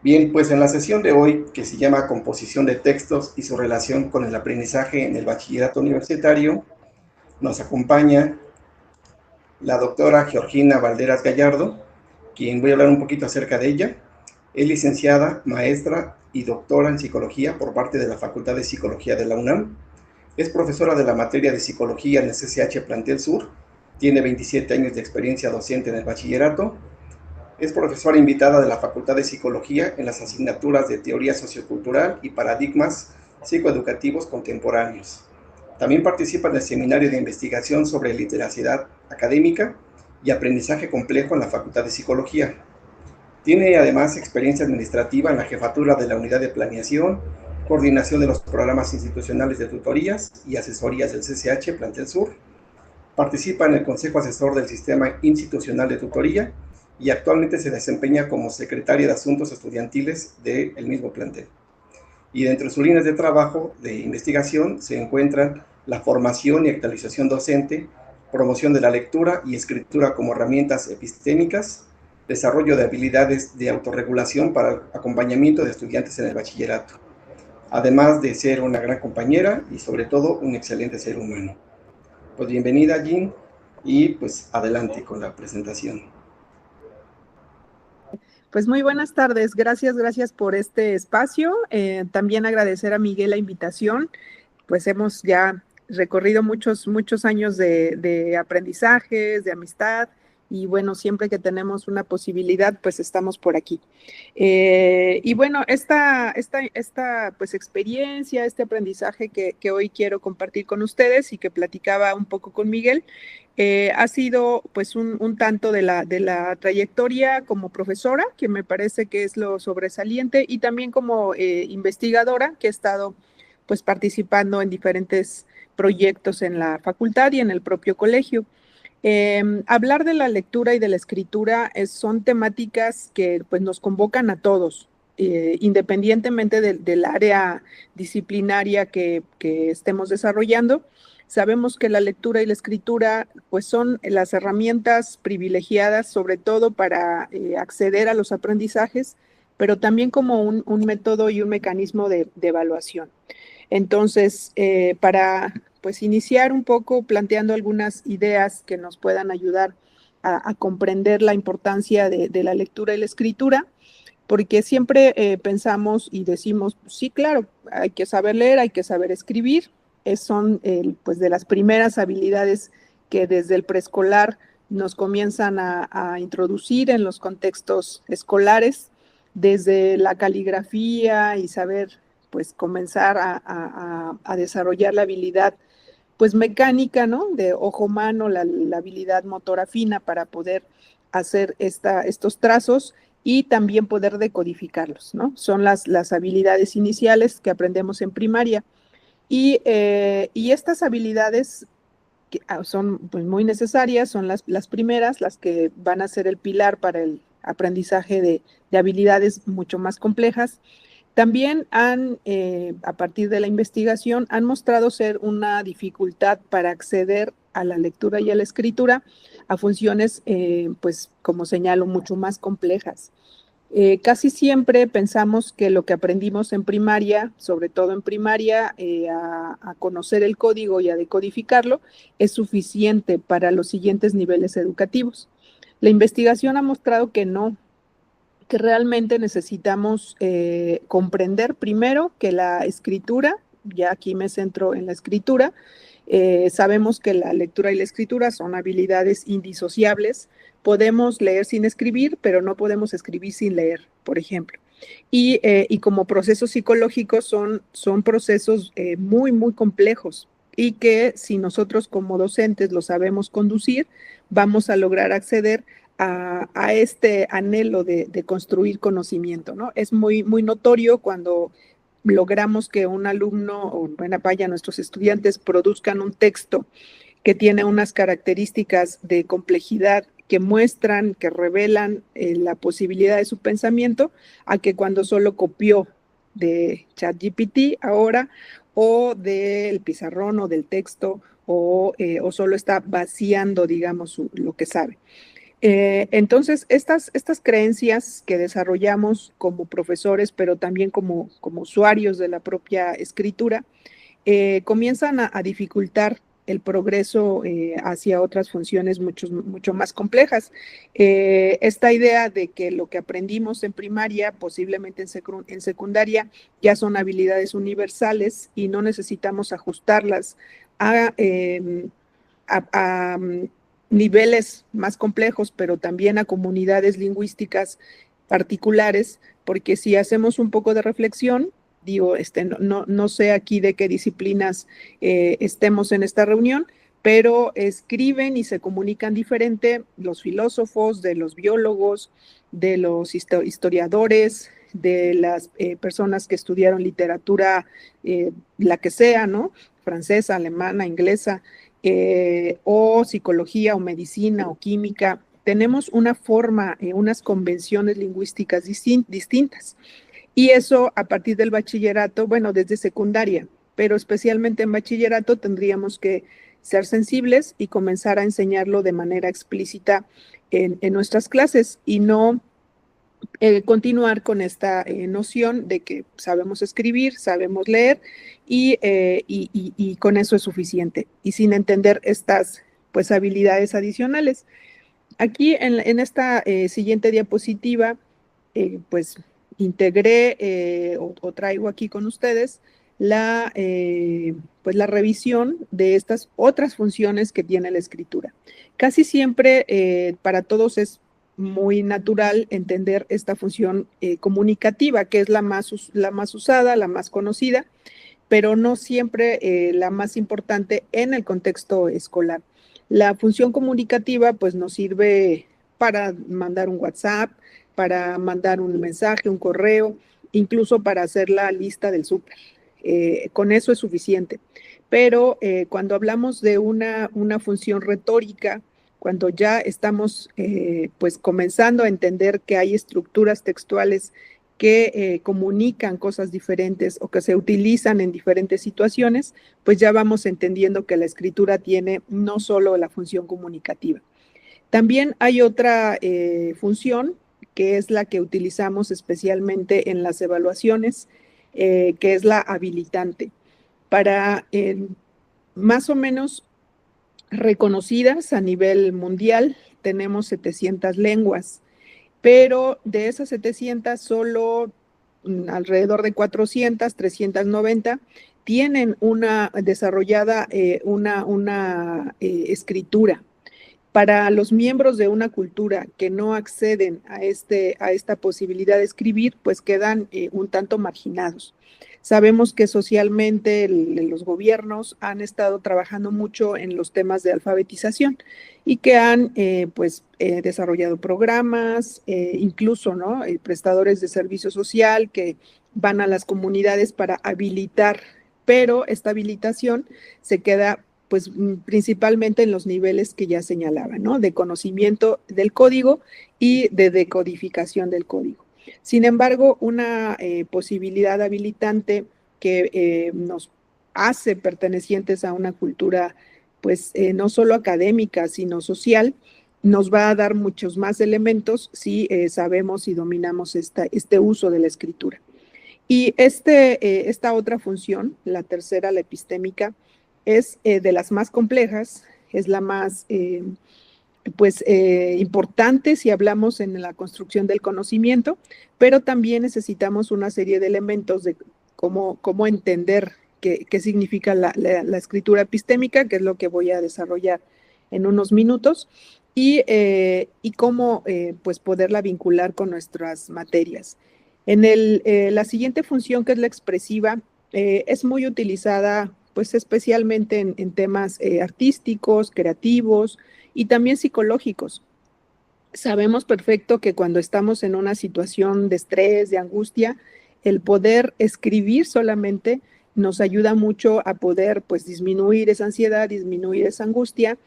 Bien, pues en la sesión de hoy, que se llama Composición de textos y su relación con el aprendizaje en el bachillerato universitario, nos acompaña la doctora Georgina Valderas Gallardo, quien voy a hablar un poquito acerca de ella. Es licenciada, maestra y doctora en psicología por parte de la Facultad de Psicología de la UNAM. Es profesora de la materia de psicología en el CCH Plantel Sur. Tiene 27 años de experiencia docente en el bachillerato. Es profesora invitada de la Facultad de Psicología en las asignaturas de Teoría Sociocultural y Paradigmas Psicoeducativos Contemporáneos. También participa en el Seminario de Investigación sobre Literacidad Académica y Aprendizaje Complejo en la Facultad de Psicología. Tiene además experiencia administrativa en la jefatura de la Unidad de Planeación, coordinación de los programas institucionales de tutorías y asesorías del CCH Plantel Sur. Participa en el Consejo Asesor del Sistema Institucional de Tutoría y actualmente se desempeña como secretaria de Asuntos Estudiantiles del mismo plantel. Y dentro de sus líneas de trabajo de investigación se encuentran la formación y actualización docente, promoción de la lectura y escritura como herramientas epistémicas, desarrollo de habilidades de autorregulación para el acompañamiento de estudiantes en el bachillerato, además de ser una gran compañera y sobre todo un excelente ser humano. Pues bienvenida, Jean, y pues adelante con la presentación. Pues muy buenas tardes, gracias por este espacio. También agradecer a Miguel la invitación, pues hemos ya recorrido muchos años de aprendizajes, de amistad, y bueno, siempre que tenemos una posibilidad, pues estamos por aquí. Y bueno, esta pues experiencia, este aprendizaje que hoy quiero compartir con ustedes y que platicaba un poco con Miguel, ha sido pues un tanto de la trayectoria como profesora, que me parece que es lo sobresaliente, y también como investigadora, que he estado pues participando en diferentes proyectos en la facultad y en el propio colegio. Hablar de la lectura y de la escritura son temáticas que pues nos convocan a todos, independientemente del área disciplinaria que estemos desarrollando. Sabemos que la lectura y la escritura pues son las herramientas privilegiadas, sobre todo para acceder a los aprendizajes, pero también como un método y un mecanismo de evaluación. Entonces, para pues iniciar un poco planteando algunas ideas que nos puedan ayudar a comprender la importancia de la lectura y la escritura, porque siempre pensamos y decimos, sí, claro, hay que saber leer, hay que saber escribir, son pues de las primeras habilidades que desde el preescolar nos comienzan a introducir en los contextos escolares, desde la caligrafía y saber pues comenzar a desarrollar la habilidad pues mecánica, ¿no? De ojo-mano, la habilidad motora fina para poder hacer estos trazos y también poder decodificarlos, ¿no? Son las habilidades iniciales que aprendemos en primaria. Y estas habilidades que son pues, muy necesarias, son las primeras, las que van a ser el pilar para el aprendizaje de habilidades mucho más complejas. También a partir de la investigación, han mostrado ser una dificultad para acceder a la lectura y a la escritura a funciones, pues como señalo, mucho más complejas. Casi siempre pensamos que lo que aprendimos en primaria, sobre todo en primaria, a conocer el código y a decodificarlo, es suficiente para los siguientes niveles educativos. La investigación ha mostrado que no, que realmente necesitamos comprender primero que la escritura, ya aquí me centro en la escritura, sabemos que la lectura y la escritura son habilidades indisociables. Podemos leer sin escribir, pero no podemos escribir sin leer, por ejemplo. Y como procesos psicológicos son procesos muy complejos, y que si nosotros como docentes lo sabemos conducir, vamos a lograr acceder a este anhelo de construir conocimiento, ¿no? Es muy notorio cuando logramos que un alumno, o bueno, vaya, nuestros estudiantes produzcan un texto que tiene unas características de complejidad que muestran, que revelan la posibilidad de su pensamiento, a que cuando solo copió de ChatGPT ahora, o del pizarrón o del texto, o solo está vaciando, digamos, lo que sabe. Entonces, estas creencias que desarrollamos como profesores, pero también como usuarios de la propia escritura, comienzan a dificultar el progreso hacia otras funciones mucho más complejas. Esta idea de que lo que aprendimos en primaria, posiblemente en secundaria, ya son habilidades universales y no necesitamos ajustarlas a, a niveles más complejos, pero también a comunidades lingüísticas particulares, porque si hacemos un poco de reflexión, digo, no sé aquí de qué disciplinas estemos en esta reunión, pero escriben y se comunican diferente los filósofos, de los biólogos, de los historiadores, de las personas que estudiaron literatura, la que sea, ¿no? Francesa, alemana, inglesa, o psicología, o medicina, o química. Tenemos una forma, unas convenciones lingüísticas distintas. Y eso a partir del bachillerato, bueno, desde secundaria, pero especialmente en bachillerato tendríamos que ser sensibles y comenzar a enseñarlo de manera explícita en nuestras clases y no continuar con esta noción de que sabemos escribir, sabemos leer y con eso es suficiente y sin entender estas pues habilidades adicionales. Aquí en esta siguiente diapositiva, pues integré o traigo aquí con ustedes pues la revisión de estas otras funciones que tiene la escritura. Casi siempre para todos es muy natural entender esta función comunicativa, que es la más usada, la más conocida, pero no siempre la más importante en el contexto escolar. La función comunicativa pues nos sirve para mandar un WhatsApp, para mandar un mensaje, un correo, incluso para hacer la lista del súper. Con eso es suficiente. Pero cuando hablamos de una función retórica, cuando ya estamos pues comenzando a entender que hay estructuras textuales que comunican cosas diferentes o que se utilizan en diferentes situaciones, pues ya vamos entendiendo que la escritura tiene no solo la función comunicativa. También hay otra función que es la que utilizamos especialmente en las evaluaciones, que es la habilitante. Para más o menos reconocidas a nivel mundial, tenemos 700 lenguas, pero de esas 700 solo alrededor de 400, 390 tienen una desarrollada una escritura. Para los miembros de una cultura que no acceden a esta posibilidad de escribir, pues quedan un tanto marginados. Sabemos que socialmente los gobiernos han estado trabajando mucho en los temas de alfabetización y que han desarrollado programas, incluso ¿no? Prestadores de servicio social que van a las comunidades para habilitar, pero esta habilitación se queda pues principalmente en los niveles que ya señalaba, ¿no? De conocimiento del código y de decodificación del código. Sin embargo, una posibilidad habilitante que nos hace pertenecientes a una cultura, pues no solo académica, sino social, nos va a dar muchos más elementos si sabemos y dominamos este uso de la escritura. Y esta otra función, la tercera, la epistémica, es de las más complejas, es la más importante si hablamos en la construcción del conocimiento, pero también necesitamos una serie de elementos de cómo entender qué significa la escritura epistémica, que es lo que voy a desarrollar en unos minutos, y cómo pues poderla vincular con nuestras materias. En la siguiente función, que es la expresiva, es muy utilizada pues especialmente en temas artísticos, creativos y también psicológicos. Sabemos perfecto que cuando estamos en una situación de estrés, de angustia, el poder escribir solamente nos ayuda mucho a poder pues disminuir esa ansiedad, disminuir esa angustia,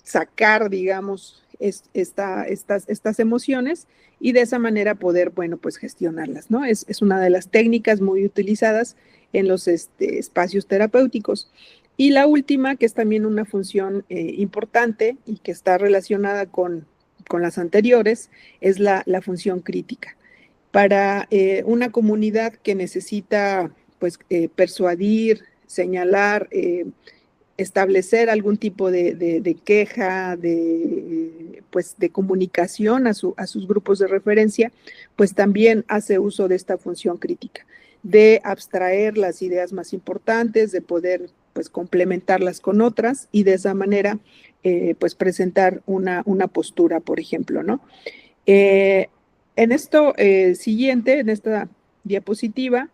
sacar, digamos, estas emociones y de esa manera poder, bueno, pues gestionarlas, ¿no? Es una de las técnicas muy utilizadas en los espacios terapéuticos. Y la última, que es también una función importante y que está relacionada con con las anteriores, es la función crítica. Para una comunidad que necesita pues, persuadir, señalar, establecer algún tipo de queja, pues, de comunicación a sus grupos de referencia, pues también hace uso de esta función crítica, de abstraer las ideas más importantes, de poder pues complementarlas con otras y de esa manera pues presentar una postura, por ejemplo, ¿no? En esto siguiente, en esta diapositiva,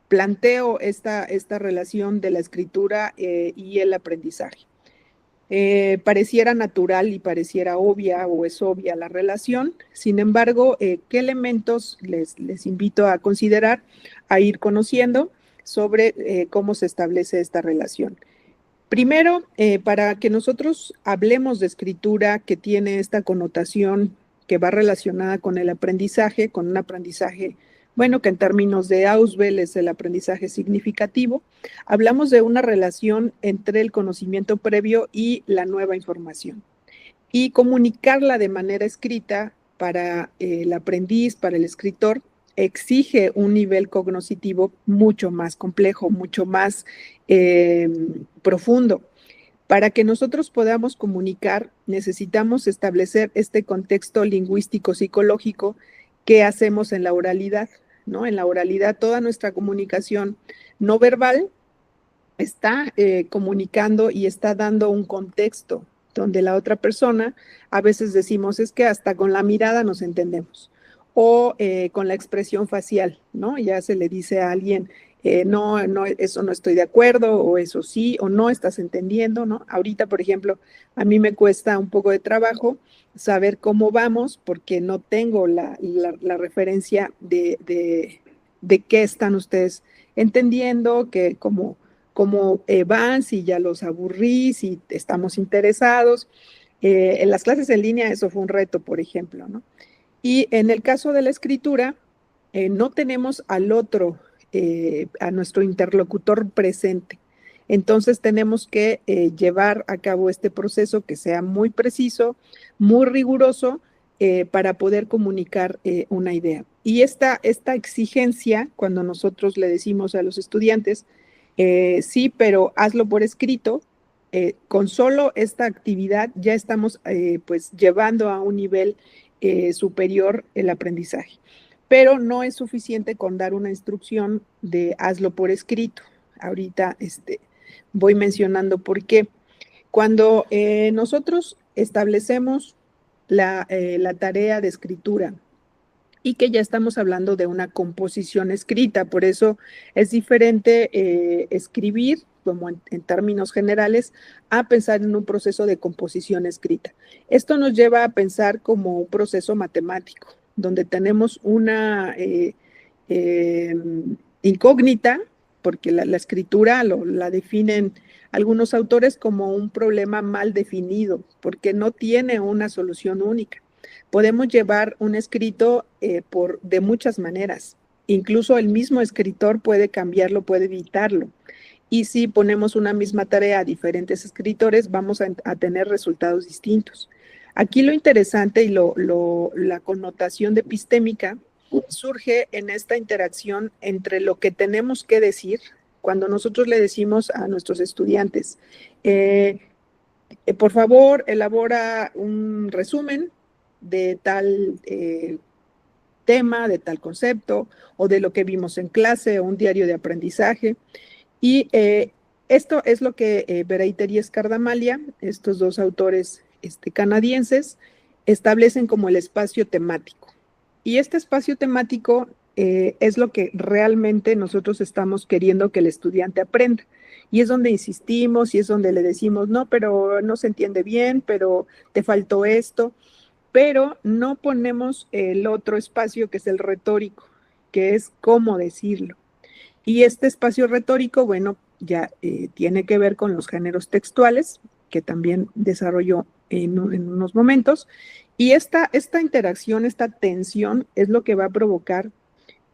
planteo esta relación de la escritura y el aprendizaje. Pareciera natural y pareciera obvia o es obvia la relación, sin embargo, ¿qué elementos les invito a considerar, a ir conociendo sobre cómo se establece esta relación? Primero, para que nosotros hablemos de escritura que tiene esta connotación que va relacionada con el aprendizaje, con un aprendizaje, bueno, que en términos de Ausubel es el aprendizaje significativo, hablamos de una relación entre el conocimiento previo y la nueva información. Y comunicarla de manera escrita para el aprendiz, para el escritor, exige un nivel cognoscitivo mucho más complejo, mucho más profundo. Para que nosotros podamos comunicar, necesitamos establecer este contexto lingüístico-psicológico que hacemos en la oralidad, ¿no? En la oralidad, toda nuestra comunicación no verbal está comunicando y está dando un contexto donde la otra persona, a veces decimos, es que hasta con la mirada nos entendemos, o con la expresión facial, ¿no? Ya se le dice a alguien, no, eso no estoy de acuerdo, o eso sí, o no estás entendiendo, ¿no? Ahorita, por ejemplo, a mí me cuesta un poco de trabajo saber cómo vamos, porque no tengo la referencia de qué están ustedes entendiendo, que cómo van, si ya los aburrí, si estamos interesados. En las clases en línea eso fue un reto, por ejemplo, ¿no? Y en el caso de la escritura, no tenemos al otro, a nuestro interlocutor presente. Entonces tenemos que llevar a cabo este proceso que sea muy preciso, muy riguroso, para poder comunicar una idea. Y esta exigencia, cuando nosotros le decimos a los estudiantes, sí, pero hazlo por escrito, con solo esta actividad ya estamos pues llevando a un nivel superior el aprendizaje. Pero no es suficiente con dar una instrucción de hazlo por escrito. Ahorita voy mencionando por qué. Cuando nosotros establecemos la tarea de escritura y que ya estamos hablando de una composición escrita, por eso es diferente escribir, como en términos generales, a pensar en un proceso de composición escrita. Esto nos lleva a pensar como un proceso matemático, donde tenemos una incógnita, porque la escritura la definen algunos autores como un problema mal definido, porque no tiene una solución única. Podemos llevar un escrito de muchas maneras. Incluso el mismo escritor puede cambiarlo, puede editarlo. Y si ponemos una misma tarea a diferentes escritores, vamos a tener resultados distintos. Aquí lo interesante y la connotación de epistémica surge en esta interacción entre lo que tenemos que decir cuando nosotros le decimos a nuestros estudiantes, por favor, elabora un resumen de tal tema, de tal concepto, o de lo que vimos en clase, o un diario de aprendizaje. Y esto es lo que Bereiter y Escardamalia, estos dos autores canadienses, establecen como el espacio temático. Y este espacio temático es lo que realmente nosotros estamos queriendo que el estudiante aprenda. Y es donde insistimos y es donde le decimos, no, pero no se entiende bien, pero te faltó esto. Pero no ponemos el otro espacio que es el retórico, que es cómo decirlo. Y este espacio retórico, bueno, ya tiene que ver con los géneros textuales, que también desarrolló en unos momentos. Y esta interacción, esta tensión es lo que va a provocar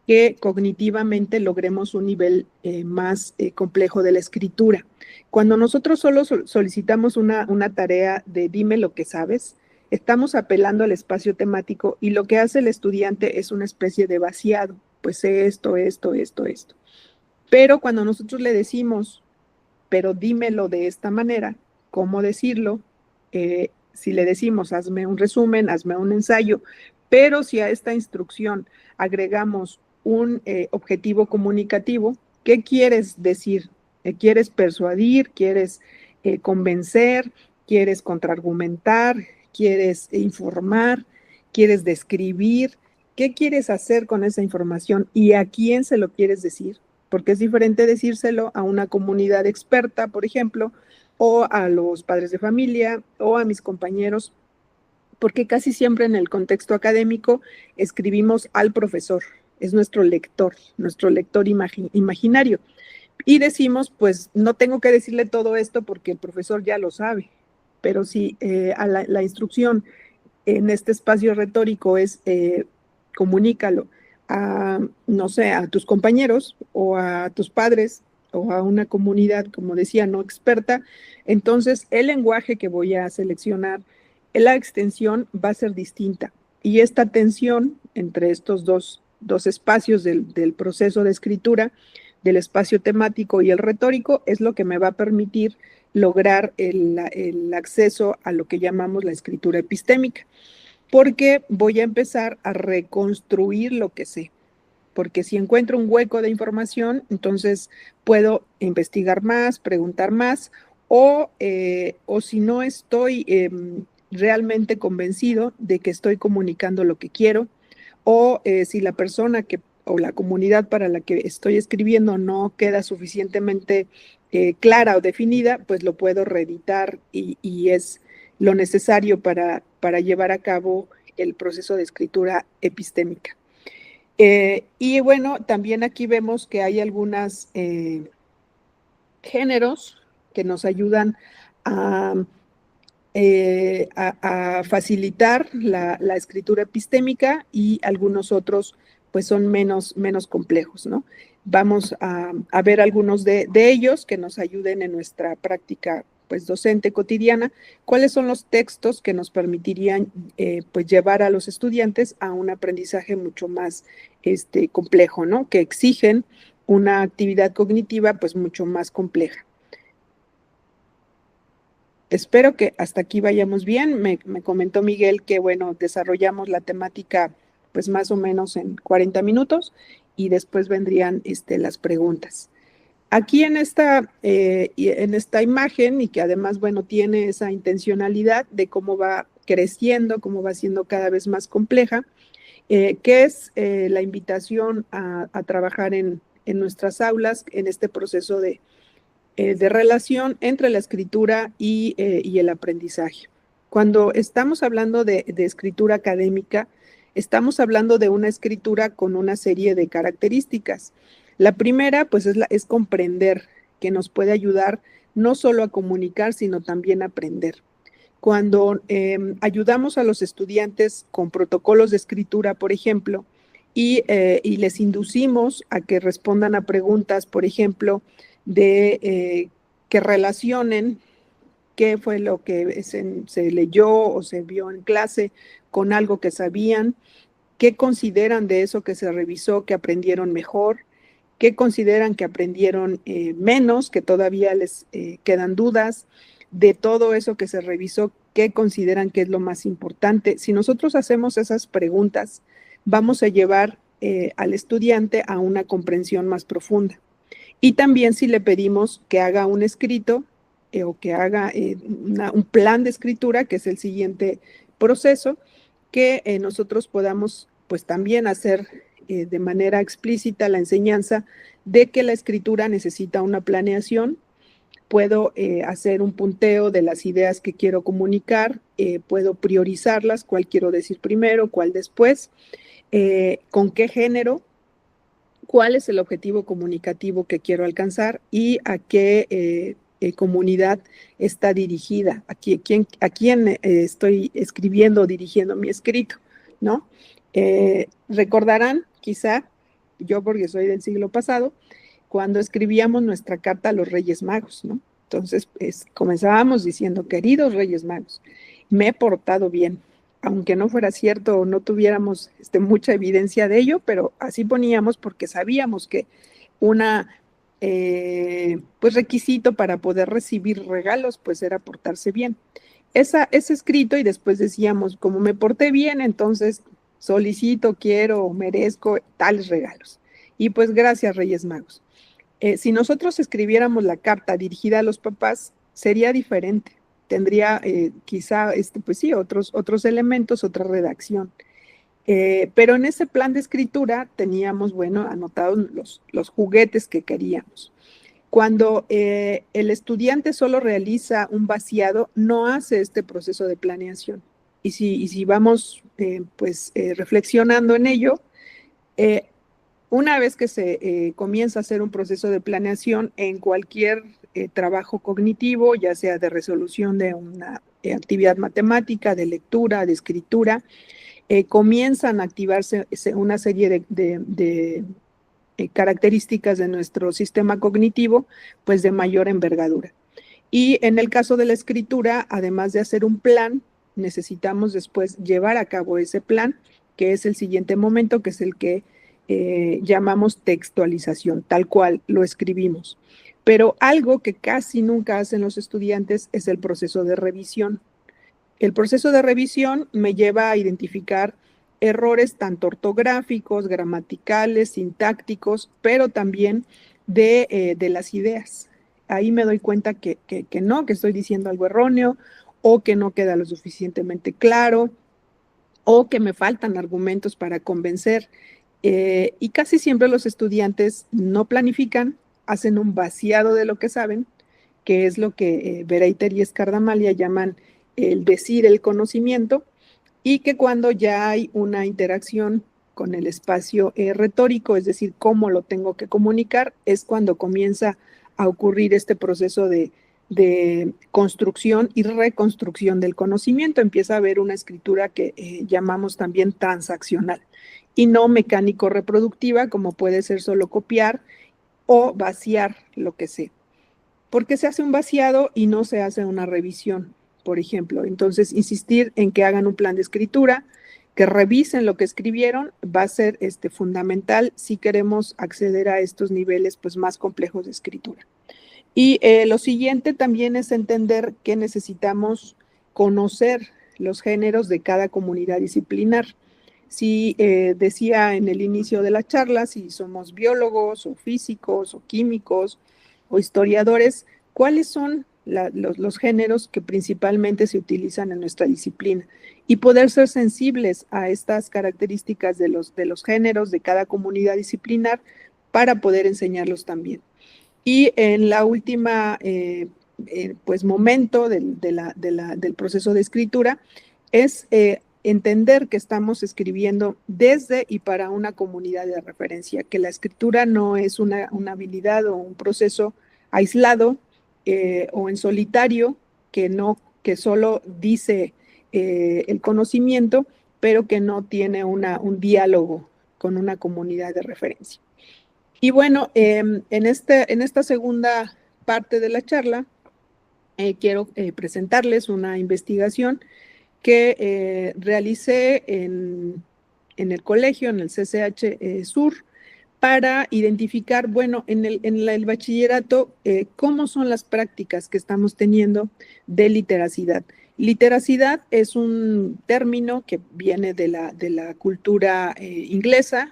que cognitivamente logremos un nivel más complejo de la escritura. Cuando nosotros solo solicitamos una tarea de dime lo que sabes, estamos apelando al espacio temático y lo que hace el estudiante es una especie de vaciado, pues sé esto, esto, esto, esto. Pero cuando nosotros le decimos, pero dímelo de esta manera, ¿cómo decirlo? Si le decimos, hazme un resumen, hazme un ensayo, pero si a esta instrucción agregamos un objetivo comunicativo, ¿qué quieres decir? ¿Quieres persuadir? ¿Quieres convencer? ¿Quieres contraargumentar? ¿Quieres informar? ¿Quieres describir? ¿Qué quieres hacer con esa información y a quién se lo quieres decir? Porque es diferente decírselo a una comunidad experta, por ejemplo, o a los padres de familia o a mis compañeros, porque casi siempre en el contexto académico escribimos al profesor, es nuestro lector imaginario. Y decimos, pues no tengo que decirle todo esto porque el profesor ya lo sabe, pero si a la instrucción en este espacio retórico es comunícalo a, no sé, a tus compañeros o a tus padres o a una comunidad, como decía, no experta, entonces el lenguaje que voy a seleccionar, la extensión va a ser distinta. Y esta tensión entre estos dos espacios del proceso de escritura, del espacio temático y el retórico, es lo que me va a permitir lograr el acceso a lo que llamamos la escritura epistémica, porque voy a empezar a reconstruir lo que sé. Porque si encuentro un hueco de información, entonces puedo investigar más, preguntar más, o si no estoy realmente convencido de que estoy comunicando lo que quiero, o si la persona o la comunidad para la que estoy escribiendo no queda suficientemente clara o definida, pues lo puedo reeditar y es lo necesario para llevar a cabo el proceso de escritura epistémica. Y bueno, también aquí vemos que hay algunos géneros que nos ayudan a, a facilitar la escritura epistémica y algunos otros pues son menos complejos, ¿no? Vamos a ver algunos de ellos que nos ayuden en nuestra práctica pues docente cotidiana, cuáles son los textos que nos permitirían pues llevar a los estudiantes a un aprendizaje mucho más complejo, ¿no? Que exigen una actividad cognitiva pues mucho más compleja. Espero que hasta aquí vayamos bien. Me comentó Miguel que, bueno, desarrollamos la temática pues más o menos en 40 minutos y después vendrían las preguntas. Aquí en esta imagen y que además, bueno, tiene esa intencionalidad de cómo va creciendo, cómo va siendo cada vez más compleja, que es la invitación a trabajar en nuestras aulas en este proceso de relación entre la escritura y el aprendizaje. Cuando estamos hablando de escritura académica, estamos hablando de una escritura con una serie de características. La primera, pues, es comprender, que nos puede ayudar no solo a comunicar, sino también a aprender. Cuando ayudamos a los estudiantes con protocolos de escritura, por ejemplo, y les inducimos a que respondan a preguntas, por ejemplo, de que relacionen qué fue lo que se leyó o se vio en clase con algo que sabían, qué consideran de eso que se revisó que aprendieron mejor, qué consideran que aprendieron menos, que todavía les quedan dudas, de todo eso que se revisó, qué consideran que es lo más importante. Si nosotros hacemos esas preguntas, vamos a llevar al estudiante a una comprensión más profunda. Y también si le pedimos que haga un escrito o que haga un plan de escritura, que es el siguiente proceso, que nosotros podamos pues también hacer de manera explícita la enseñanza de que la escritura necesita una planeación. Puedo hacer un punteo de las ideas que quiero comunicar, puedo priorizarlas, cuál quiero decir primero, cuál después, con qué género, cuál es el objetivo comunicativo que quiero alcanzar y a qué comunidad está dirigida, a quién estoy escribiendo o dirigiendo mi escrito, ¿no? Recordarán, quizá, yo porque soy del siglo pasado, cuando escribíamos nuestra carta a los Reyes Magos, ¿no? Entonces, comenzábamos diciendo, queridos Reyes Magos. me he portado bien, aunque no fuera cierto o no tuviéramos mucha evidencia de ello, pero así poníamos porque sabíamos que una pues requisito para poder recibir regalos pues era portarse bien. Ese escrito y después decíamos, como me porté bien, entonces solicito, quiero, merezco tales regalos. Y pues gracias, Reyes Magos. Si nosotros escribiéramos la carta dirigida a los papás, sería diferente. Tendría quizá, pues sí, otros elementos, otra redacción. Pero en ese plan de escritura teníamos, bueno, anotados los juguetes que queríamos. Cuando el estudiante solo realiza un vaciado, no hace este proceso de planeación. Y si vamos reflexionando en ello, una vez que se comienza a hacer un proceso de planeación en cualquier trabajo cognitivo, ya sea de resolución de una actividad matemática, de lectura, de escritura, comienzan a activarse una serie de características de nuestro sistema cognitivo, pues de mayor envergadura. Y en el caso de la escritura, además de hacer un plan, necesitamos después llevar a cabo ese plan, que es el siguiente momento, que es el que llamamos textualización, tal cual lo escribimos. Pero algo que casi nunca hacen los estudiantes es el proceso de revisión. El proceso de revisión me lleva a identificar errores tanto ortográficos, gramaticales, sintácticos, pero también de las ideas. Ahí me doy cuenta que no, que estoy diciendo algo erróneo o que no queda lo suficientemente claro o que me faltan argumentos para convencer. Y casi siempre los estudiantes no planifican, hacen un vaciado de lo que saben, que es lo que Bereiter y Escardamalia llaman el decir el conocimiento, y que cuando ya hay una interacción con el espacio retórico, es decir, cómo lo tengo que comunicar, es cuando comienza a ocurrir este proceso de construcción y reconstrucción del conocimiento. Empieza a haber una escritura que llamamos también transaccional y no mecánico-reproductiva, como puede ser solo copiar o vaciar lo que sé. Porque se hace un vaciado y no se hace una revisión, por ejemplo. Entonces, insistir en que hagan un plan de escritura, que revisen lo que escribieron, va a ser fundamental si queremos acceder a estos niveles pues, más complejos de escritura. Y lo siguiente también es entender que necesitamos conocer los géneros de cada comunidad disciplinar. Si decía en el inicio de la charla, si somos biólogos o físicos o químicos o historiadores, ¿cuáles son los géneros que principalmente se utilizan en nuestra disciplina? Y poder ser sensibles a estas características de los géneros de cada comunidad disciplinar para poder enseñarlos también. Y en la última pues momento del proceso de escritura es entender que estamos escribiendo desde y para una comunidad de referencia, que la escritura no es una habilidad o un proceso aislado o en solitario que solo dice el conocimiento, pero que no tiene un diálogo con una comunidad de referencia. Y bueno, en esta segunda parte de la charla, quiero presentarles una investigación que realicé en el colegio, en el CCH Sur, para identificar, bueno, en el bachillerato, cómo son las prácticas que estamos teniendo de literacidad. Literacidad es un término que viene de la cultura inglesa,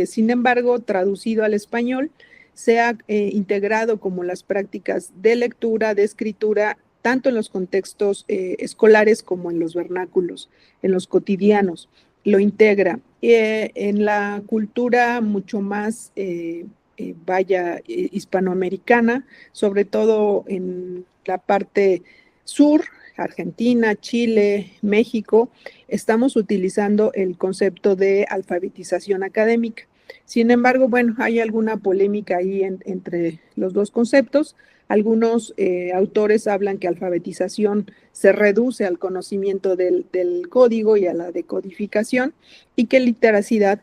sin embargo, traducido al español, se ha integrado como las prácticas de lectura, de escritura, tanto en los contextos escolares como en los vernáculos, en los cotidianos, lo integra. En la cultura mucho más, hispanoamericana, sobre todo en la parte sur, Argentina, Chile, México, estamos utilizando el concepto de alfabetización académica. Sin embargo, bueno, hay alguna polémica ahí entre los dos conceptos. Algunos autores hablan que alfabetización se reduce al conocimiento del código y a la decodificación y que literacidad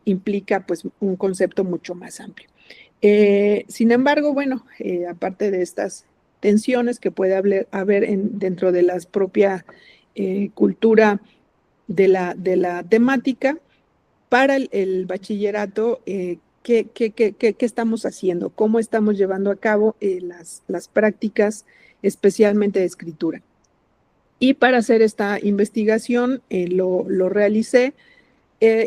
implica pues un concepto mucho más amplio. Sin embargo, bueno, aparte de estas tensiones que puede haber dentro de la propia cultura de la temática. Para el bachillerato, ¿qué estamos haciendo? ¿Cómo estamos llevando a cabo las prácticas, especialmente de escritura? Y para hacer esta investigación lo realicé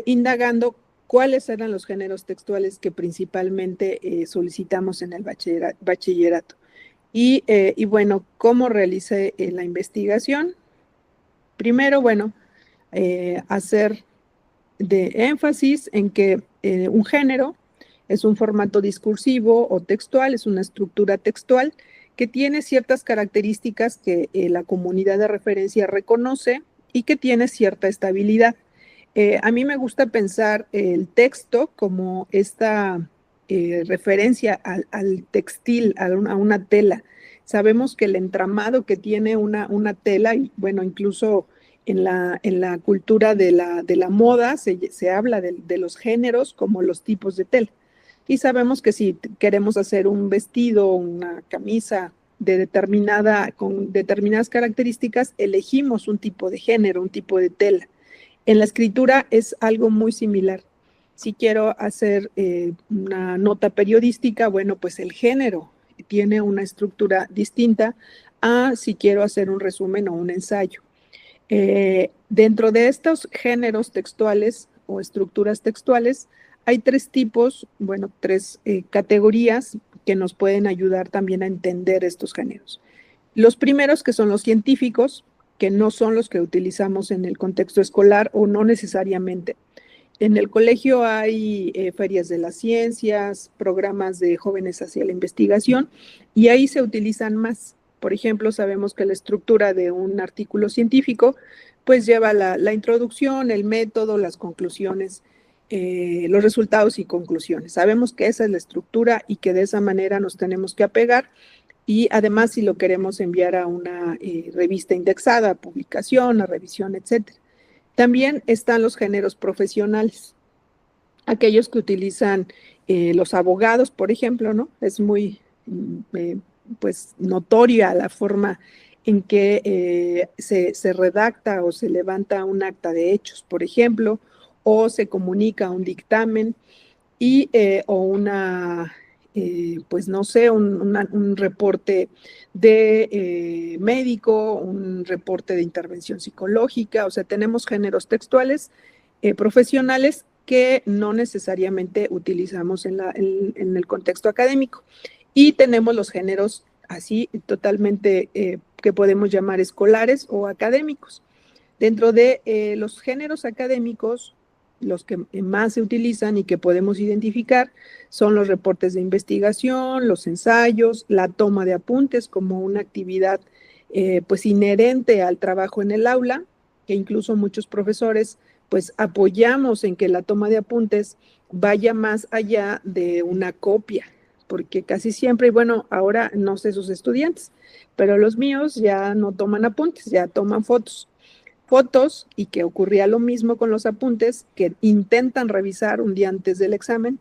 indagando cuáles eran los géneros textuales que principalmente solicitamos en el bachillerato. Y bueno, ¿cómo realicé la investigación? Primero, bueno, hacer de énfasis en que un género es un formato discursivo o textual, es una estructura textual que tiene ciertas características que la comunidad de referencia reconoce y que tiene cierta estabilidad. A mí me gusta pensar el texto como esta referencia al textil, a una tela. Sabemos que el entramado que tiene una tela, y bueno, incluso en la cultura de la moda se habla de los géneros como los tipos de tela. Y sabemos que si queremos hacer un vestido, una camisa con determinadas características, elegimos un tipo de género, un tipo de tela. En la escritura es algo muy similar. Si quiero hacer una nota periodística, bueno, pues el género tiene una estructura distinta a si quiero hacer un resumen o un ensayo. Dentro de estos géneros textuales o estructuras textuales, hay tres tipos, bueno, tres categorías que nos pueden ayudar también a entender estos géneros. Los primeros, que son los científicos, que no son los que utilizamos en el contexto escolar o no necesariamente. En el colegio hay ferias de las ciencias, programas de jóvenes hacia la investigación, y ahí se utilizan más. Por ejemplo, sabemos que la estructura de un artículo científico pues lleva la introducción, el método, las conclusiones, los resultados y conclusiones. Sabemos que esa es la estructura y que de esa manera nos tenemos que apegar. Y además, si lo queremos enviar a una revista indexada, a publicación, a revisión, etcétera. También están los géneros profesionales, aquellos que utilizan los abogados, por ejemplo, ¿no? Es muy pues notoria la forma en que se redacta o se levanta un acta de hechos, por ejemplo, o se comunica un dictamen o una, pues no sé, un reporte de médico, un reporte de intervención psicológica. O sea, tenemos géneros textuales profesionales que no necesariamente utilizamos en el contexto académico. Y tenemos los géneros así totalmente que podemos llamar escolares o académicos. Dentro de los géneros académicos, los que más se utilizan y que podemos identificar son los reportes de investigación, los ensayos, la toma de apuntes como una actividad pues inherente al trabajo en el aula, que incluso muchos profesores pues apoyamos en que la toma de apuntes vaya más allá de una copia, porque casi siempre, y bueno, ahora no sé sus estudiantes, pero los míos ya no toman apuntes, ya toman fotos y que ocurría lo mismo con los apuntes que intentan revisar un día antes del examen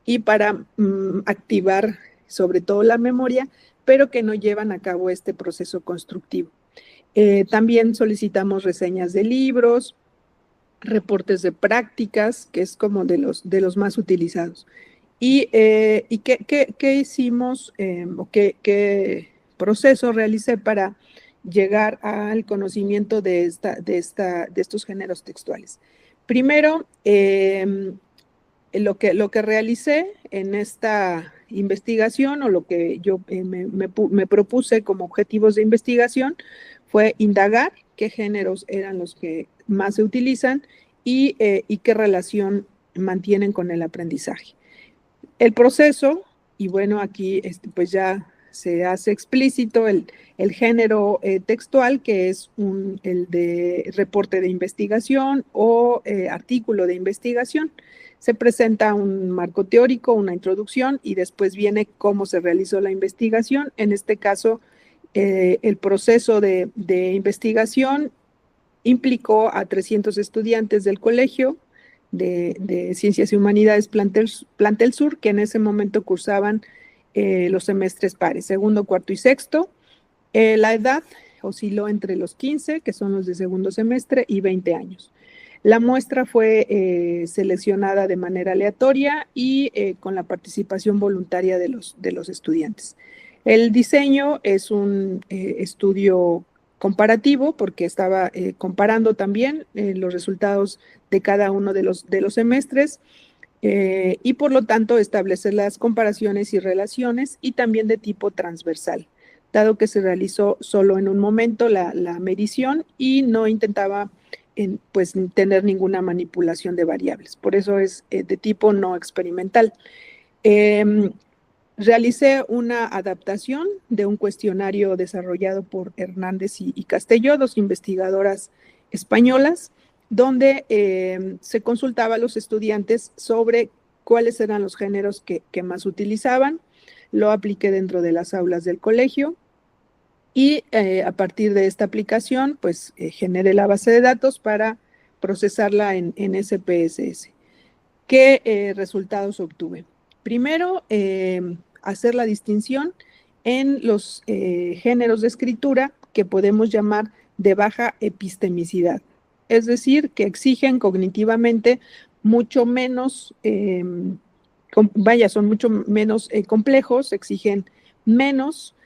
y para activar sobre todo la memoria, pero que no llevan a cabo este proceso constructivo. También solicitamos reseñas de libros, reportes de prácticas, que es como de los más utilizados. ¿Y qué hicimos o qué proceso realicé para llegar al conocimiento de estos géneros textuales? Primero, lo que realicé en esta investigación o lo que yo me propuse como objetivos de investigación fue indagar qué géneros eran los que más se utilizan y qué relación mantienen con el aprendizaje. El proceso, y bueno, aquí pues ya se hace explícito el género textual, que es el de reporte de investigación o artículo de investigación. Se presenta un marco teórico, una introducción, y después viene cómo se realizó la investigación. En este caso, el proceso de investigación implicó a 300 estudiantes del colegio de Ciencias y Humanidades Plantel Sur, que en ese momento cursaban los semestres pares, segundo, cuarto y sexto. La edad osciló entre los 15, que son los de segundo semestre, y 20 años. La muestra fue seleccionada de manera aleatoria y con la participación voluntaria de los estudiantes. El diseño es un estudio comparativo porque estaba comparando también los resultados de cada uno de los semestres y por lo tanto establecer las comparaciones y relaciones y también de tipo transversal, dado que se realizó solo en un momento la medición y no intentaba pues tener ninguna manipulación de variables. Por eso es de tipo no experimental. Realicé una adaptación de un cuestionario desarrollado por Hernández y Castelló, dos investigadoras españolas, donde se consultaba a los estudiantes sobre cuáles eran los géneros que más utilizaban. Lo apliqué dentro de las aulas del colegio y a partir de esta aplicación, pues generé la base de datos para procesarla en SPSS. ¿Qué resultados obtuve? Primero, hacer la distinción en los géneros de escritura que podemos llamar de baja epistemicidad, es decir, que exigen cognitivamente mucho menos, son mucho menos complejos, exigen menos,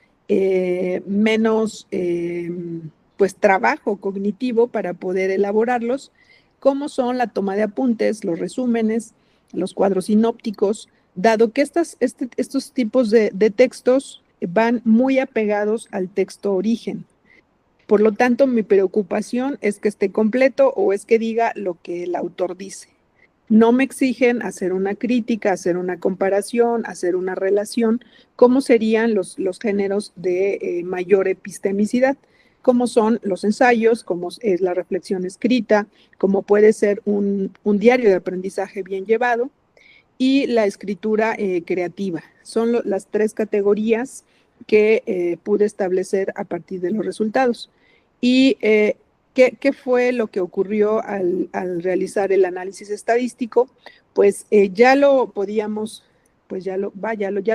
pues trabajo cognitivo para poder elaborarlos, como son la toma de apuntes, los resúmenes, los cuadros sinópticos, dado que estos tipos de textos van muy apegados al texto origen. Por lo tanto, mi preocupación es que esté completo o es que diga lo que el autor dice. No me exigen hacer una crítica, hacer una comparación, hacer una relación, como serían los géneros de mayor epistemicidad, como son los ensayos, como es la reflexión escrita, como puede ser un diario de aprendizaje bien llevado, y la escritura creativa. Son las tres categorías que pude establecer a partir de los resultados. Y ¿qué fue lo que ocurrió al realizar el análisis estadístico? Pues ya lo podíamos, pues ya lo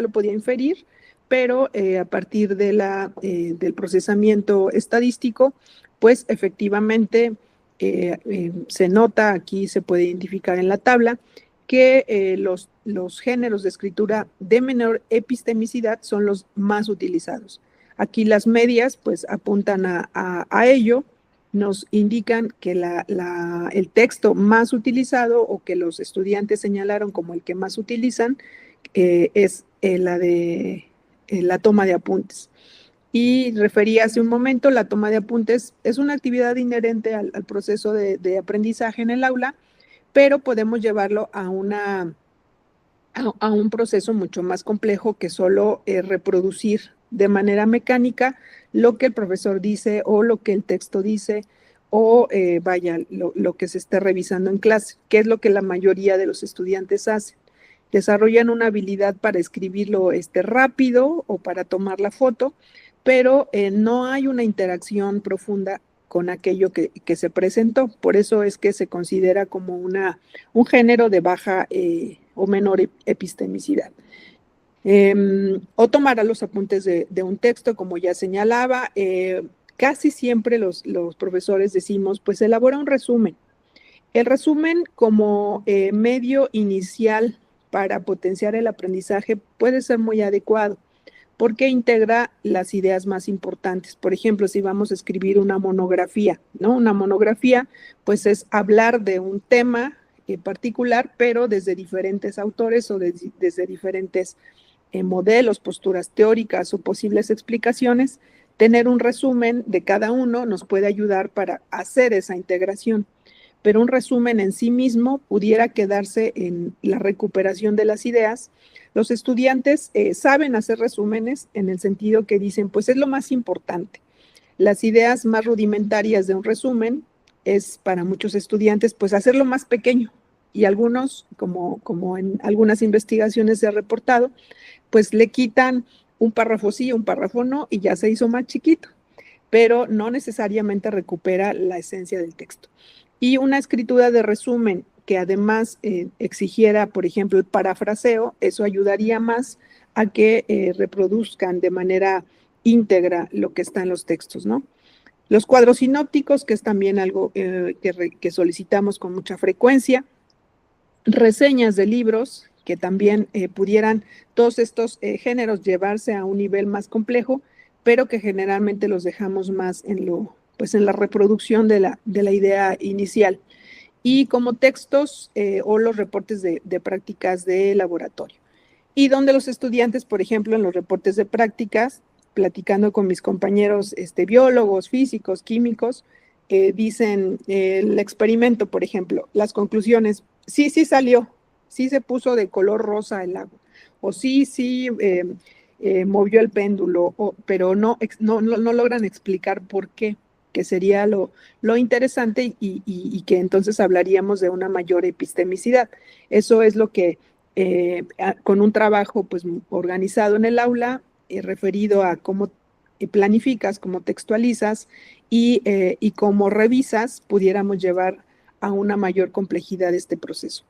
podía inferir, pero a partir de del procesamiento estadístico, pues efectivamente se nota, aquí se puede identificar en la tabla, que los géneros de escritura de menor epistemicidad son los más utilizados. Aquí las medias pues apuntan a ello, nos indican que el texto más utilizado o que los estudiantes señalaron como el que más utilizan es la de la toma de apuntes. Y referí hace un momento, la toma de apuntes es una actividad inherente al proceso de aprendizaje en el aula, pero podemos llevarlo a un proceso mucho más complejo que solo reproducir de manera mecánica lo que el profesor dice o lo que el texto dice o lo que se esté revisando en clase, que es lo que la mayoría de los estudiantes hacen. Desarrollan una habilidad para escribirlo rápido o para tomar la foto, pero no hay una interacción profunda con aquello que se presentó. Por eso es que se considera como un género de baja o menor epistemicidad. O tomar los apuntes de un texto, como ya señalaba. Casi siempre los profesores decimos, pues elabora un resumen. El resumen como medio inicial para potenciar el aprendizaje puede ser muy adecuado, porque integra las ideas más importantes. Por ejemplo, si vamos a escribir una monografía, ¿no? Una monografía, pues es hablar de un tema particular, pero desde diferentes autores o desde diferentes modelos, posturas teóricas o posibles explicaciones. Tener un resumen de cada uno nos puede ayudar para hacer esa integración. Pero un resumen en sí mismo pudiera quedarse en la recuperación de las ideas. Los estudiantes saben hacer resúmenes en el sentido que dicen, pues es lo más importante. Las ideas más rudimentarias de un resumen es para muchos estudiantes, pues hacerlo más pequeño. Y algunos, como en algunas investigaciones se ha reportado, pues le quitan un párrafo sí, un párrafo no, y ya se hizo más chiquito, pero no necesariamente recupera la esencia del texto. Y una escritura de resumen que además exigiera, por ejemplo, el parafraseo, eso ayudaría más a que reproduzcan de manera íntegra lo que está en los textos, ¿no? Los cuadros sinópticos, que es también algo que solicitamos con mucha frecuencia. Reseñas de libros, que también pudieran todos estos géneros llevarse a un nivel más complejo, pero que generalmente los dejamos más en la reproducción de la idea inicial. Y como textos o los reportes de prácticas de laboratorio. Y donde los estudiantes, por ejemplo, en los reportes de prácticas, platicando con mis compañeros biólogos, físicos, químicos, dicen el experimento, por ejemplo, las conclusiones, sí salió, sí se puso de color rosa el agua, o sí movió el péndulo, pero no logran explicar por qué, que sería lo interesante y que entonces hablaríamos de una mayor epistemicidad. Eso es lo que con un trabajo pues organizado en el aula, referido a cómo planificas, cómo textualizas y cómo revisas, pudiéramos llevar a una mayor complejidad este proceso.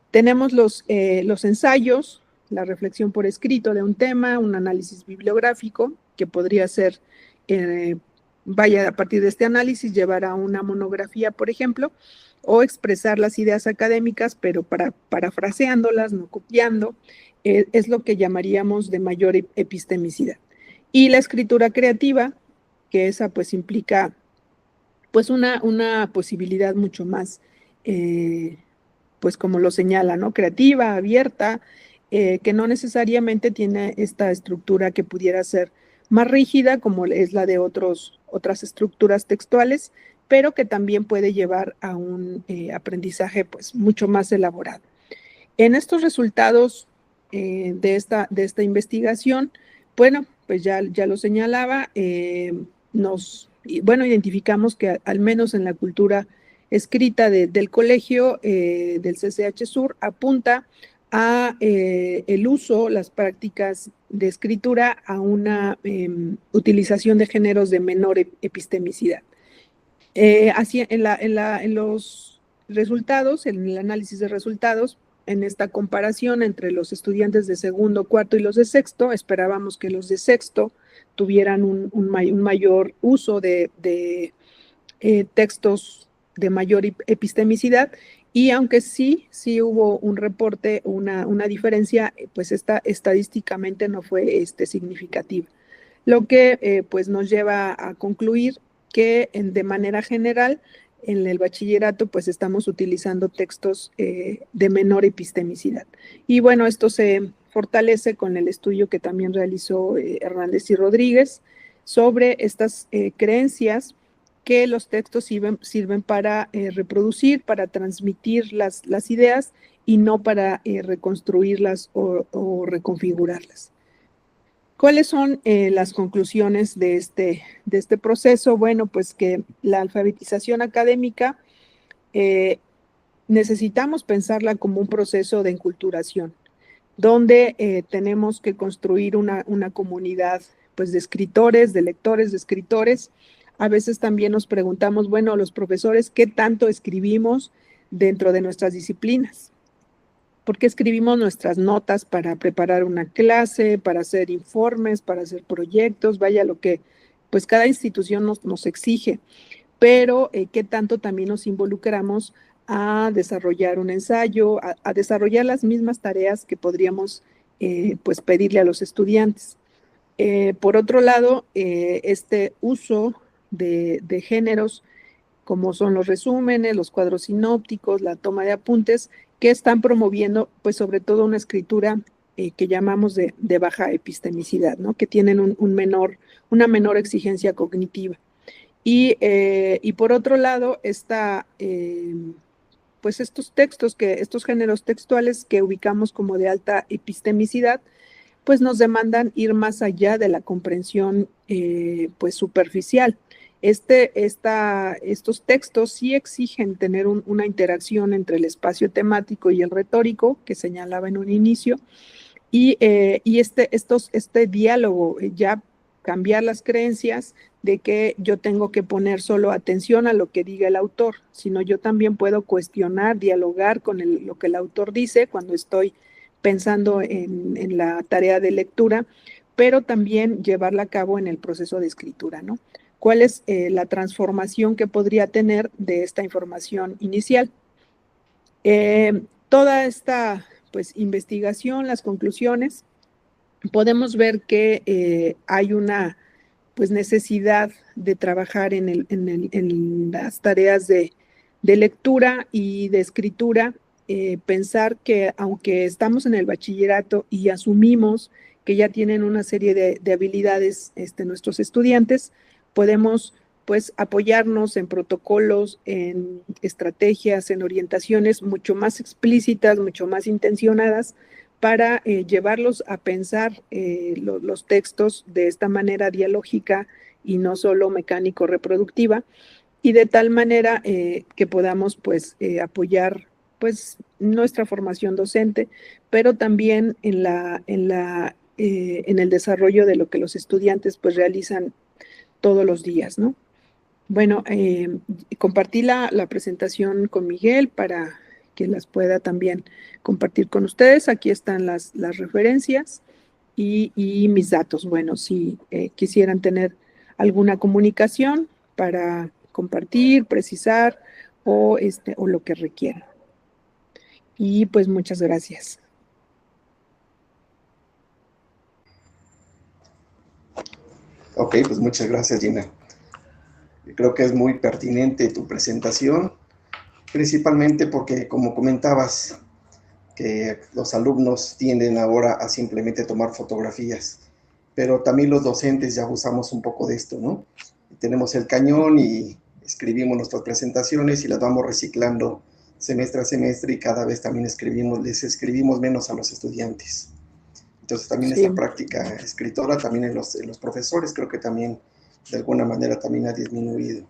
Tenemos los ensayos, la reflexión por escrito de un tema, un análisis bibliográfico, que podría ser, a partir de este análisis, llevar a una monografía, por ejemplo, o expresar las ideas académicas, pero parafraseándolas, no copiando, es lo que llamaríamos de mayor epistemicidad. Y la escritura creativa, que esa pues implica pues una posibilidad mucho más, pues como lo señala, ¿no? Creativa, abierta, que no necesariamente tiene esta estructura que pudiera ser más rígida, como es la de otras estructuras textuales, pero que también puede llevar a un aprendizaje pues mucho más elaborado. En estos resultados de esta investigación, bueno, pues ya lo señalaba, identificamos que al menos en la cultura escrita del colegio del CCH Sur apunta a el uso, las prácticas de escritura, a una utilización de géneros de menor epistemicidad. Así en los resultados, en el análisis de resultados, en esta comparación entre los estudiantes de segundo, cuarto y los de sexto, esperábamos que los de sexto tuvieran un mayor uso de textos de mayor epistemicidad, y aunque sí hubo un reporte, una diferencia, pues esta estadísticamente no fue significativa. Lo que pues nos lleva a concluir que de manera general en el bachillerato pues estamos utilizando textos de menor epistemicidad. Y bueno, esto se fortalece con el estudio que también realizó Hernández y Rodríguez sobre estas creencias que los textos sirven para reproducir, para transmitir las ideas y no para reconstruirlas o reconfigurarlas. ¿Cuáles son las conclusiones de este proceso? Bueno, pues que la alfabetización académica necesitamos pensarla como un proceso de enculturación, donde tenemos que construir una comunidad pues, de escritores, de lectores, de escritores. A veces también nos preguntamos, bueno, los profesores, ¿qué tanto escribimos dentro de nuestras disciplinas? Porque escribimos nuestras notas para preparar una clase, para hacer informes, para hacer proyectos, vaya lo que pues cada institución nos exige, pero qué tanto también nos involucramos a desarrollar un ensayo, a desarrollar las mismas tareas que podríamos pues pedirle a los estudiantes. Por otro lado, este uso de géneros como son los resúmenes, los cuadros sinópticos, la toma de apuntes, que están promoviendo, pues sobre todo una escritura que llamamos de baja epistemicidad, ¿no? Que tienen una menor exigencia cognitiva. Y por otro lado, pues estos géneros textuales que ubicamos como de alta epistemicidad, pues nos demandan ir más allá de la comprensión pues superficial. Estos textos sí exigen tener una interacción entre el espacio temático y el retórico, que señalaba en un inicio, y este diálogo, ya cambiar las creencias de que yo tengo que poner solo atención a lo que diga el autor, sino yo también puedo cuestionar, dialogar con lo que el autor dice cuando estoy pensando en la tarea de lectura, pero también llevarla a cabo en el proceso de escritura, ¿no? cuál es la transformación que podría tener de esta información inicial. Toda esta pues, investigación, las conclusiones, podemos ver que hay una pues, necesidad de trabajar en las tareas de lectura y de escritura, pensar que aunque estamos en el bachillerato y asumimos que ya tienen una serie de habilidades nuestros estudiantes, podemos pues apoyarnos en protocolos, en estrategias, en orientaciones mucho más explícitas, mucho más intencionadas para llevarlos a pensar los textos de esta manera dialógica y no solo mecánico-reproductiva, y de tal manera que podamos pues apoyar pues nuestra formación docente, pero también en el desarrollo de lo que los estudiantes pues realizan todos los días, ¿no? Bueno, compartí la presentación con Miguel para que las pueda también compartir con ustedes. Aquí están las referencias y mis datos. Bueno, si quisieran tener alguna comunicación para compartir, precisar o lo que requieran. Y pues muchas gracias. Ok, pues muchas gracias, Gina. Creo que es muy pertinente tu presentación, principalmente porque, como comentabas, que los alumnos tienden ahora a simplemente tomar fotografías, pero también los docentes ya usamos un poco de esto, ¿no? Tenemos el cañón y escribimos nuestras presentaciones y las vamos reciclando semestre a semestre, y cada vez también les escribimos menos a los estudiantes. Entonces también Sí. esta práctica escritora también en los profesores creo que también de alguna manera también ha disminuido.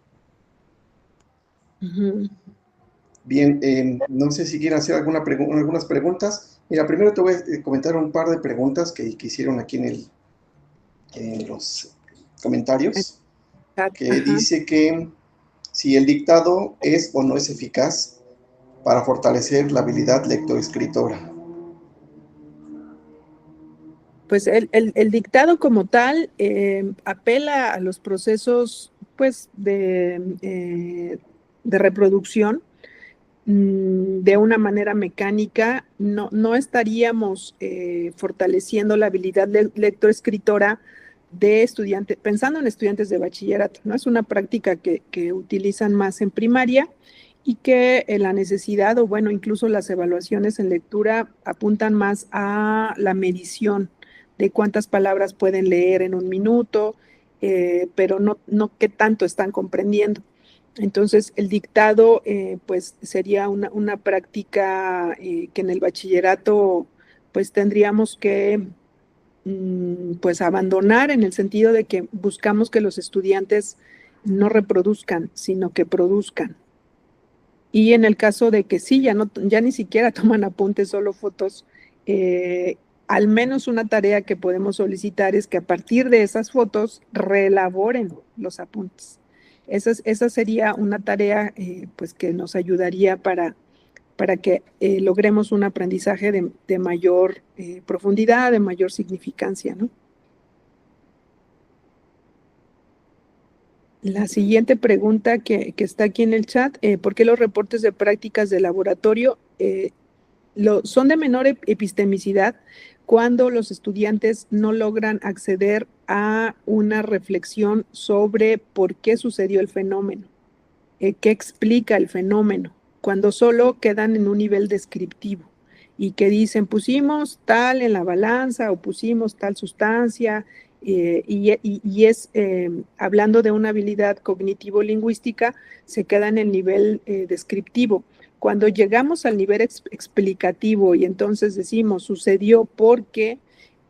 Bien, no sé si quieren hacer algunas preguntas. Mira, primero te voy a comentar un par de preguntas que hicieron aquí en los comentarios, que dice que si el dictado es o no es eficaz para fortalecer la habilidad lectoescritora. Pues el dictado como tal apela a los procesos pues, de reproducción de una manera mecánica. No estaríamos fortaleciendo la habilidad lectoescritora de estudiantes, pensando en estudiantes de bachillerato, ¿no? Es una práctica que utilizan más en primaria y que la necesidad o bueno, incluso las evaluaciones en lectura apuntan más a la medición de cuántas palabras pueden leer en un minuto, pero no qué tanto están comprendiendo. Entonces, el dictado, pues, sería una práctica que en el bachillerato, pues, tendríamos que, pues, abandonar en el sentido de que buscamos que los estudiantes no reproduzcan, sino que produzcan. Y en el caso de que sí, ya ni siquiera toman apuntes, solo fotos, al menos una tarea que podemos solicitar es que a partir de esas fotos reelaboren los apuntes. Esa sería una tarea pues que nos ayudaría para que logremos un aprendizaje de mayor profundidad, de mayor significancia, ¿no? La siguiente pregunta que está aquí en el chat, ¿por qué los reportes de prácticas de laboratorio son de menor epistemicidad cuando los estudiantes no logran acceder a una reflexión sobre por qué sucedió el fenómeno, qué explica el fenómeno, cuando solo quedan en un nivel descriptivo y que dicen pusimos tal en la balanza o pusimos tal sustancia y es hablando de una habilidad cognitivo-lingüística, se queda en el nivel descriptivo. Cuando llegamos al nivel explicativo y entonces decimos sucedió porque,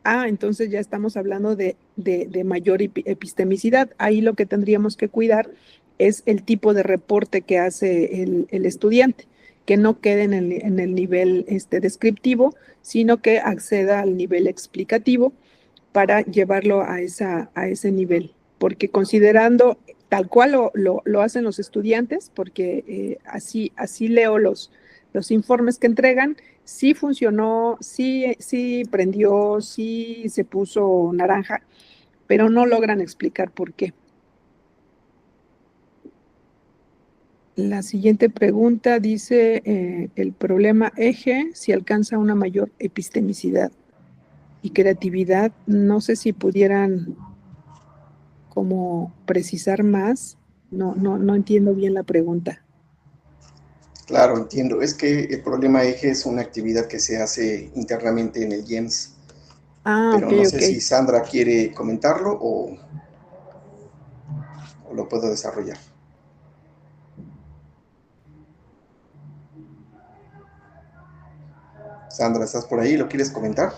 entonces ya estamos hablando de mayor epistemicidad. Ahí lo que tendríamos que cuidar es el tipo de reporte que hace el estudiante, que no quede en el nivel descriptivo, sino que acceda al nivel explicativo para llevarlo a ese nivel. Porque considerando tal cual lo hacen los estudiantes, porque así leo los informes que entregan, sí funcionó, sí prendió, sí se puso naranja, pero no logran explicar por qué. La siguiente pregunta dice, el problema eje, si alcanza una mayor epistemicidad y creatividad, no sé si pudieran como precisar más. No entiendo bien la pregunta. Claro, entiendo. Es que el problema eje es una actividad que se hace internamente en el GEMS, Ah, pero ok, no sé ok. si Sandra quiere comentarlo o lo puedo desarrollar. Sandra, ¿estás por ahí? ¿Lo quieres comentar?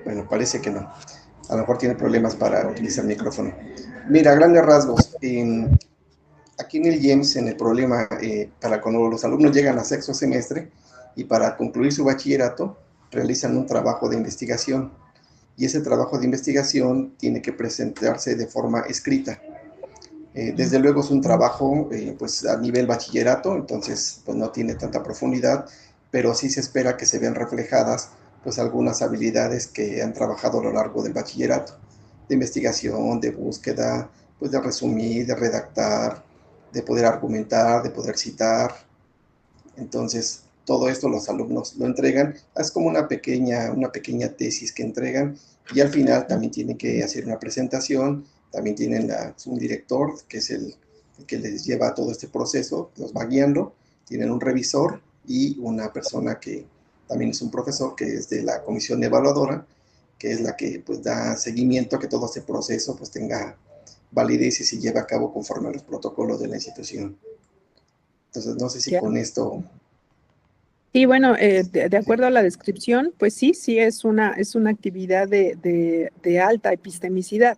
Bueno, parece que no. A lo mejor tiene problemas para utilizar el micrófono. Mira, a grandes rasgos, aquí en el GEMS, en el problema, para cuando los alumnos llegan a sexto semestre y para concluir su bachillerato, realizan un trabajo de investigación. Y ese trabajo de investigación tiene que presentarse de forma escrita. Desde luego es un trabajo pues a nivel bachillerato, entonces pues no tiene tanta profundidad, pero sí se espera que se vean reflejadas pues algunas habilidades que han trabajado a lo largo del bachillerato, de investigación, de búsqueda, pues de resumir, de redactar, de poder argumentar, de poder citar. Entonces, todo esto los alumnos lo entregan, es como una pequeña tesis que entregan y al final también tienen que hacer una presentación, también tienen un director que es el que les lleva todo este proceso, los va guiando, tienen un revisor y una persona que también es un profesor que es de la comisión evaluadora, que es la que pues da seguimiento a que todo este proceso pues tenga validez y se lleve a cabo conforme a los protocolos de la institución. Entonces, no sé si Ya. con esto. Sí, bueno, de Sí. acuerdo a la descripción, pues sí, sí es una actividad de alta epistemicidad.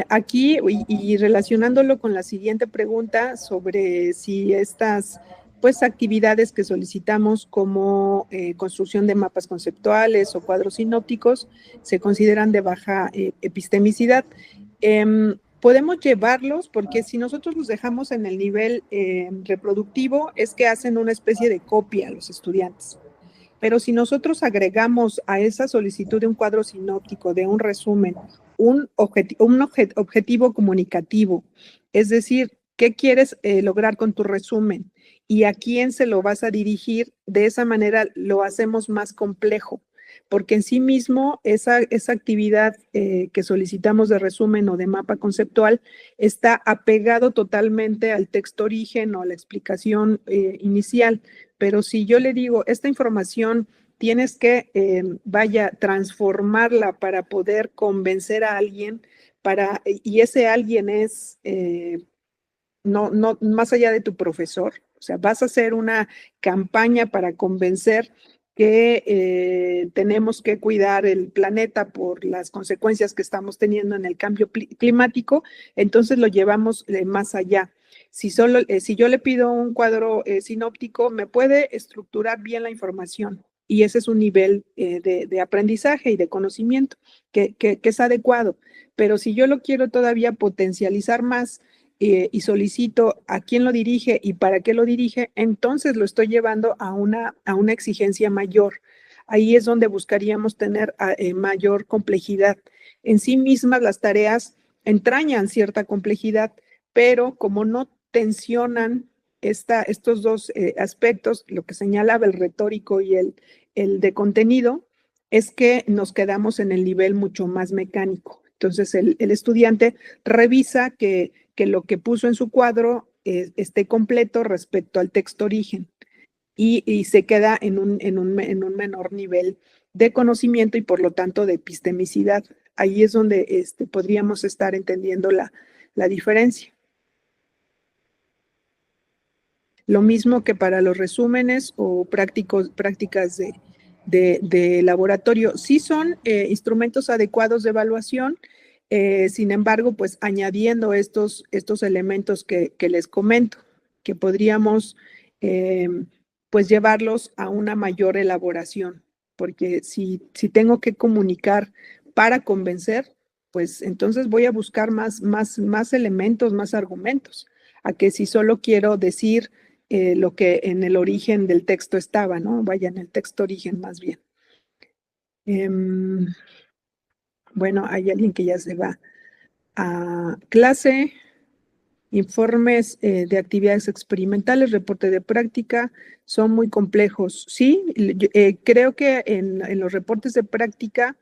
Aquí, y relacionándolo con la siguiente pregunta sobre si estas pues actividades que solicitamos como construcción de mapas conceptuales o cuadros sinópticos se consideran de baja epistemicidad. Podemos llevarlos porque si nosotros los dejamos en el nivel reproductivo es que hacen una especie de copia a los estudiantes. Pero si nosotros agregamos a esa solicitud de un cuadro sinóptico, de un resumen, objetivo comunicativo, es decir, ¿qué quieres lograr con tu resumen? ¿Y a quién se lo vas a dirigir? De esa manera lo hacemos más complejo, porque en sí mismo esa actividad que solicitamos de resumen o de mapa conceptual está apegado totalmente al texto origen o a la explicación inicial. Pero si yo le digo, esta información tienes que, vaya, transformarla para poder convencer a alguien, y ese alguien es, no, más allá de tu profesor, o sea, vas a hacer una campaña para convencer que tenemos que cuidar el planeta por las consecuencias que estamos teniendo en el cambio climático, entonces lo llevamos más allá. Si yo le pido un cuadro sinóptico, me puede estructurar bien la información y ese es un nivel de aprendizaje y de conocimiento que es adecuado. Pero si yo lo quiero todavía potencializar más, y solicito a quién lo dirige y para qué lo dirige, entonces lo estoy llevando a una exigencia mayor. Ahí es donde buscaríamos tener mayor complejidad. En sí mismas las tareas entrañan cierta complejidad, pero como no tensionan estos dos aspectos, lo que señalaba el retórico y el de contenido, es que nos quedamos en el nivel mucho más mecánico. Entonces el estudiante revisa que lo que puso en su cuadro esté completo respecto al texto origen y se queda en un menor nivel de conocimiento y por lo tanto de epistemicidad. Ahí es donde podríamos estar entendiendo la diferencia. Lo mismo que para los resúmenes o prácticas de laboratorio. Sí son instrumentos adecuados de evaluación, sin embargo, pues añadiendo estos elementos que les comento, que podríamos pues llevarlos a una mayor elaboración, porque si tengo que comunicar para convencer, pues entonces voy a buscar más elementos, más argumentos, a que si solo quiero decir lo que en el origen del texto estaba, ¿no? Vaya, en el texto origen más bien. Bueno, hay alguien que ya se va. Clase, informes de actividades experimentales, reporte de práctica, son muy complejos. Sí, creo que en los reportes de práctica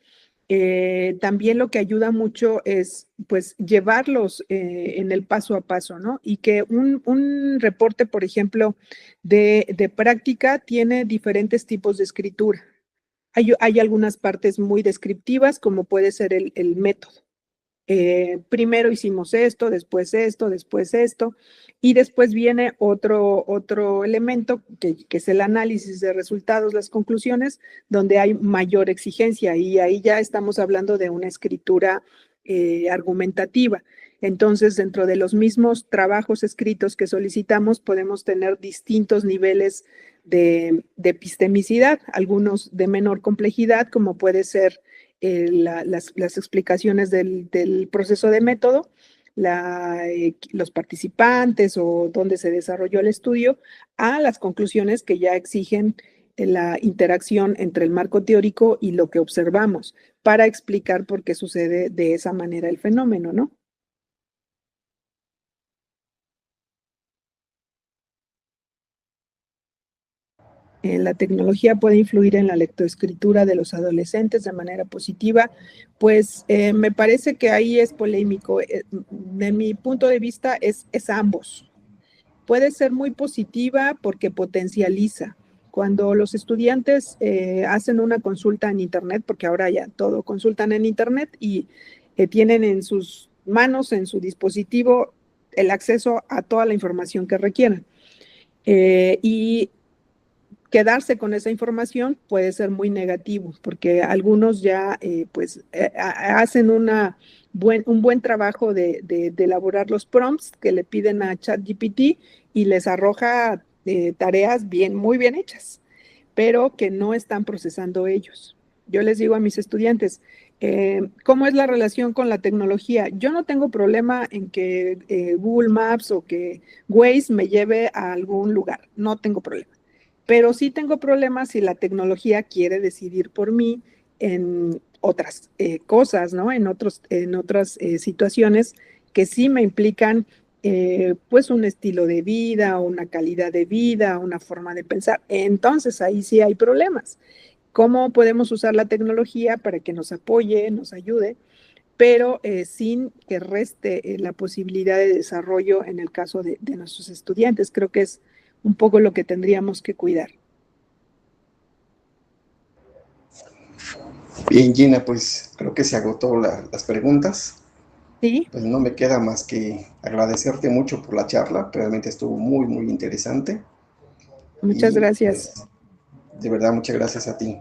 también lo que ayuda mucho es pues llevarlos en el paso a paso, ¿no? Y que un reporte, por ejemplo, de práctica tiene diferentes tipos de escritura. Hay algunas partes muy descriptivas, como puede ser el método. Primero hicimos esto, después esto, después esto, y después viene otro elemento que es el análisis de resultados, las conclusiones, donde hay mayor exigencia, y ahí ya estamos hablando de una escritura argumentativa. Entonces, dentro de los mismos trabajos escritos que solicitamos, podemos tener distintos niveles de epistemicidad, algunos de menor complejidad, como puede ser las explicaciones del proceso de método, los participantes o dónde se desarrolló el estudio, a las conclusiones que ya exigen la interacción entre el marco teórico y lo que observamos, para explicar por qué sucede de esa manera el fenómeno, ¿no? La tecnología puede influir en la lectoescritura de los adolescentes de manera positiva, pues me parece que ahí es polémico. De mi punto de vista es ambos. Puede ser muy positiva porque potencializa. Cuando los estudiantes hacen una consulta en Internet, porque ahora ya todo consultan en Internet y tienen en sus manos, en su dispositivo, el acceso a toda la información que requieran. Y quedarse con esa información puede ser muy negativo, porque algunos ya hacen un buen trabajo de elaborar los prompts que le piden a ChatGPT y les arroja tareas muy bien hechas, pero que no están procesando ellos. Yo les digo a mis estudiantes, ¿cómo es la relación con la tecnología? Yo no tengo problema en que Google Maps o que Waze me lleve a algún lugar, no tengo problema, pero sí tengo problemas si la tecnología quiere decidir por mí en otras cosas, ¿no? En otras situaciones que sí me implican pues un estilo de vida, una calidad de vida, una forma de pensar. Entonces ahí sí hay problemas. ¿Cómo podemos usar la tecnología para que nos apoye, nos ayude, pero sin que reste la posibilidad de desarrollo en el caso de nuestros estudiantes? Creo que es un poco lo que tendríamos que cuidar. Bien, Gina, pues creo que se agotó las preguntas. Sí, Pues no me queda más que agradecerte mucho por la charla, realmente estuvo muy, muy interesante. muchas Y gracias. pues de verdad muchas gracias a ti.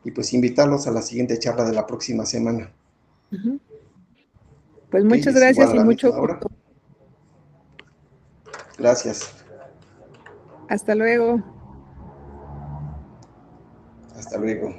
Y pues invitarlos a la siguiente charla de la próxima semana. Ujú. Pues Ok, muchas es igual gracias a y la mucho misma hora. gusto. Gracias. Hasta luego. Hasta luego.